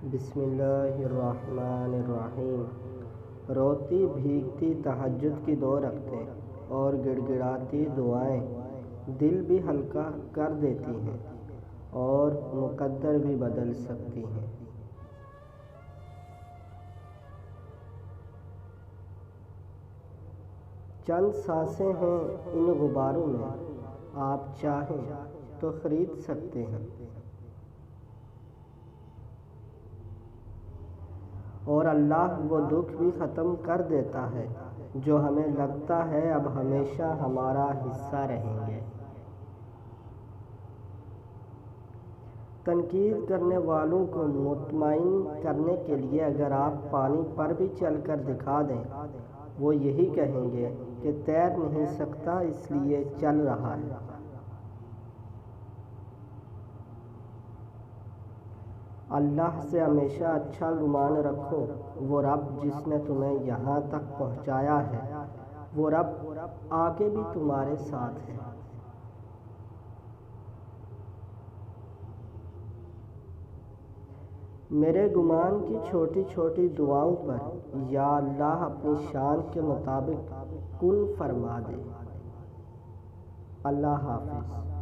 بسم اللہ الرحمن الرحیم۔ روتی بھیگتی تہجد کی 2 رکعتیں اور گڑ گڑاتی دعائیں دل بھی ہلکا کر دیتی ہیں اور مقدر بھی بدل سکتی ہیں۔ چند سانسیں ہیں ان غباروں میں، آپ چاہیں تو خرید سکتے ہیں، اور اللہ وہ دکھ بھی ختم کر دیتا ہے جو ہمیں لگتا ہے اب ہمیشہ ہمارا حصہ رہیں گے۔ تنقید کرنے والوں کو مطمئن کرنے کے لیے اگر آپ پانی پر بھی چل کر دکھا دیں، وہ یہی کہیں گے کہ تیر نہیں سکتا اس لیے چل رہا ہے۔ اللہ سے ہمیشہ اچھا گمان رکھو، وہ رب جس نے تمہیں یہاں تک پہنچایا ہے، وہ رب آگے بھی تمہارے ساتھ ہے۔ میرے گمان کی چھوٹی چھوٹی دعاؤں پر یا اللہ اپنی شان کے مطابق کن فرما دے۔ اللہ حافظ۔